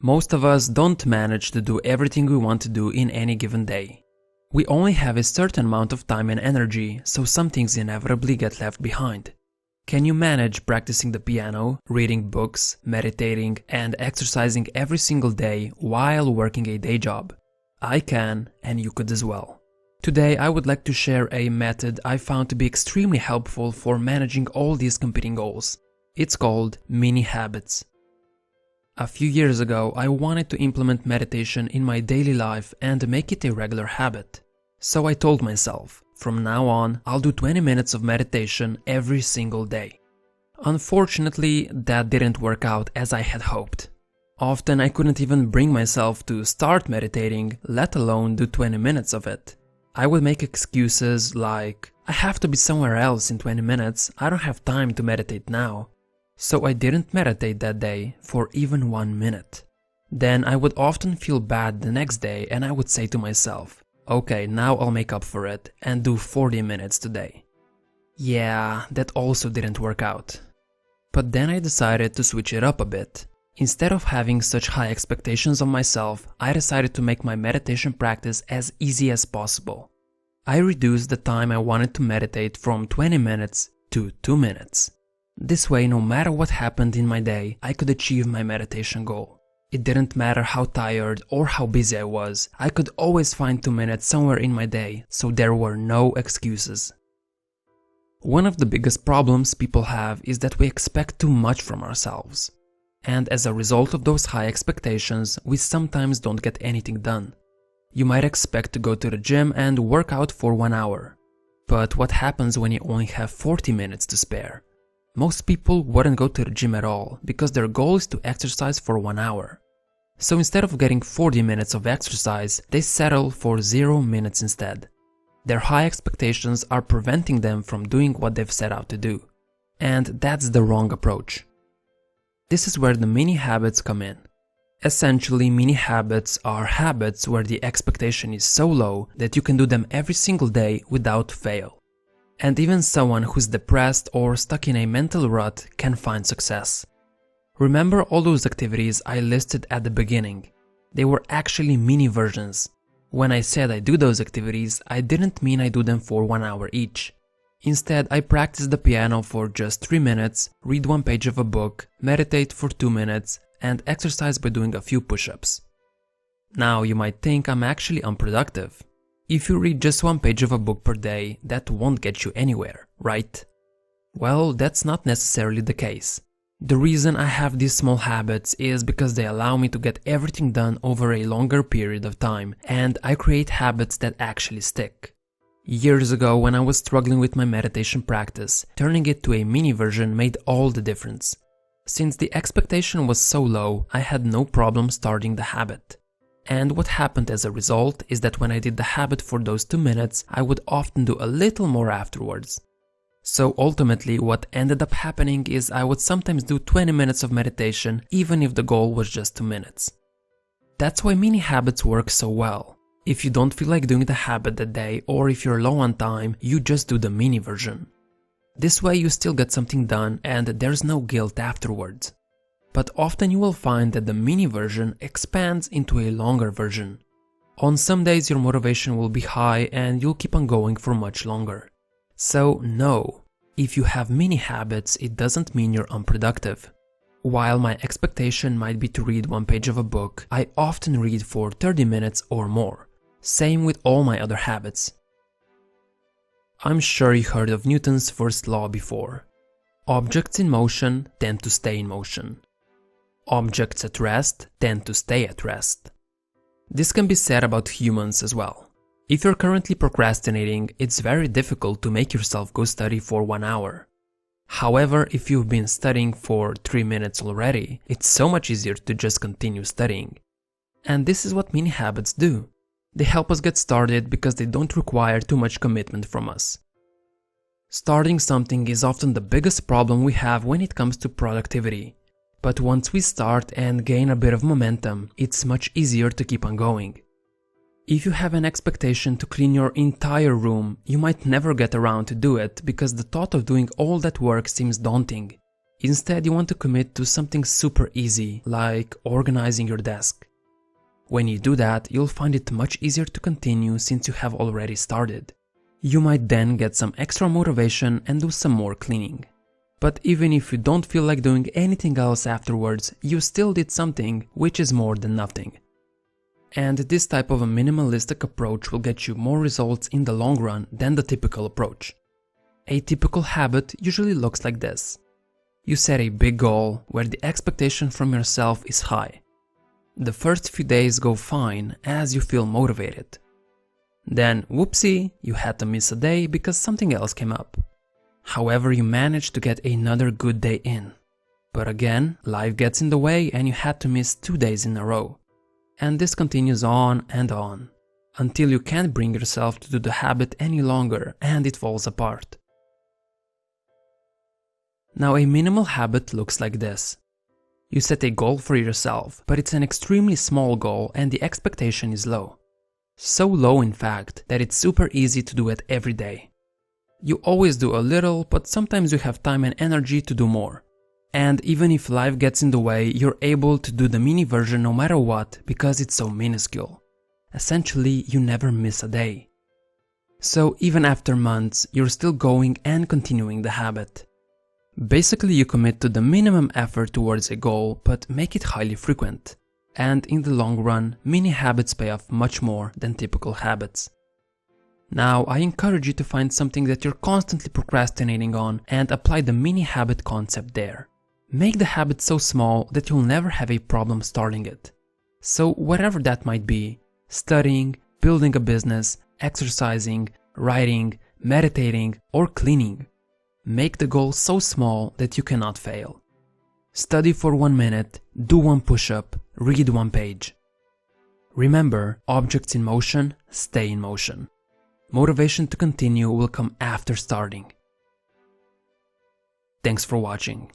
Most of us don't manage to do everything we want to do in any given day. We only have a certain amount of time and energy, so some things inevitably get left behind. Can you manage practicing the piano, reading books, meditating, and exercising every single day while working a day job? I can, and you could as well. Today I would like to share a method I found to be extremely helpful for managing all these competing goals. It's called mini habits. A few years ago, I wanted to implement meditation in my daily life and make it a regular habit. So I told myself, from now on, I'll do 20 minutes of meditation every single day. Unfortunately, that didn't work out as I had hoped. Often I couldn't even bring myself to start meditating, let alone do 20 minutes of it. I would make excuses like, I have to be somewhere else in 20 minutes, I don't have time to meditate now. So I didn't meditate that day for even 1 minute. Then I would often feel bad the next day and I would say to myself, okay, now I'll make up for it and do 40 minutes today. Yeah, that also didn't work out. But then I decided to switch it up a bit. Instead of having such high expectations of myself, I decided to make my meditation practice as easy as possible. I reduced the time I wanted to meditate from 20 minutes to 2 minutes. This way, no matter what happened in my day, I could achieve my meditation goal. It didn't matter how tired or how busy I was, I could always find 2 minutes somewhere in my day, so there were no excuses. One of the biggest problems people have is that we expect too much from ourselves. And as a result of those high expectations, we sometimes don't get anything done. You might expect to go to the gym and work out for 1 hour. But what happens when you only have 40 minutes to spare? Most people wouldn't go to the gym at all because their goal is to exercise for 1 hour. So instead of getting 40 minutes of exercise, they settle for 0 minutes instead. Their high expectations are preventing them from doing what they've set out to do. And that's the wrong approach. This is where the mini habits come in. Essentially, mini habits are habits where the expectation is so low that you can do them every single day without fail. And even someone who's depressed or stuck in a mental rut can find success. Remember all those activities I listed at the beginning? They were actually mini versions. When I said I do those activities, I didn't mean I do them for 1 hour each. Instead, I practice the piano for just 3 minutes, read 1 page of a book, meditate for 2 minutes, and exercise by doing a few push-ups. Now you might think I'm actually unproductive. If you read just 1 page of a book per day, that won't get you anywhere, right? Well, that's not necessarily the case. The reason I have these small habits is because they allow me to get everything done over a longer period of time, and I create habits that actually stick. Years ago, when I was struggling with my meditation practice, turning it to a mini version made all the difference. Since the expectation was so low, I had no problem starting the habit. And what happened as a result is that when I did the habit for those 2 minutes, I would often do a little more afterwards. So ultimately, what ended up happening is I would sometimes do 20 minutes of meditation even if the goal was just 2 minutes. That's why mini habits work so well. If you don't feel like doing the habit that day, or if you're low on time, you just do the mini version. This way you still get something done and there's no guilt afterwards. But often you will find that the mini version expands into a longer version. On some days your motivation will be high and you'll keep on going for much longer. So no, if you have mini habits, it doesn't mean you're unproductive. While my expectation might be to read 1 page of a book, I often read for 30 minutes or more. Same with all my other habits. I'm sure you heard of Newton's first law before. Objects in motion tend to stay in motion. Objects at rest tend to stay at rest. This can be said about humans as well. If you're currently procrastinating, it's very difficult to make yourself go study for 1 hour. However, if you've been studying for 3 minutes already, it's so much easier to just continue studying. And this is what mini habits do. They help us get started because they don't require too much commitment from us. Starting something is often the biggest problem we have when it comes to productivity. But once we start and gain a bit of momentum, it's much easier to keep on going. If you have an expectation to clean your entire room, you might never get around to do it because the thought of doing all that work seems daunting. Instead, you want to commit to something super easy, like organizing your desk. When you do that, you'll find it much easier to continue since you have already started. You might then get some extra motivation and do some more cleaning. But even if you don't feel like doing anything else afterwards, you still did something, which is more than nothing. And this type of a minimalistic approach will get you more results in the long run than the typical approach. A typical habit usually looks like this. You set a big goal where the expectation from yourself is high. The first few days go fine as you feel motivated. Then, whoopsie, you had to miss a day because something else came up. However, you managed to get another good day in. But again, life gets in the way and you had to miss 2 days in a row. And this continues on, until you can't bring yourself to do the habit any longer and it falls apart. Now, a minimal habit looks like this. You set a goal for yourself, but it's an extremely small goal and the expectation is low. So low, in fact, that it's super easy to do it every day. You always do a little, but sometimes you have time and energy to do more. And even if life gets in the way, you're able to do the mini version no matter what because it's so minuscule. Essentially, you never miss a day. So even after months, you're still going and continuing the habit. Basically, you commit to the minimum effort towards a goal, but make it highly frequent. And in the long run, mini habits pay off much more than typical habits. Now, I encourage you to find something that you're constantly procrastinating on and apply the mini habit concept there. Make the habit so small that you'll never have a problem starting it. So whatever that might be, studying, building a business, exercising, writing, meditating, or cleaning, make the goal so small that you cannot fail. Study for 1 minute, do 1 push-up, read 1 page. Remember, objects in motion stay in motion. Motivation to continue will come after starting. Thanks for watching.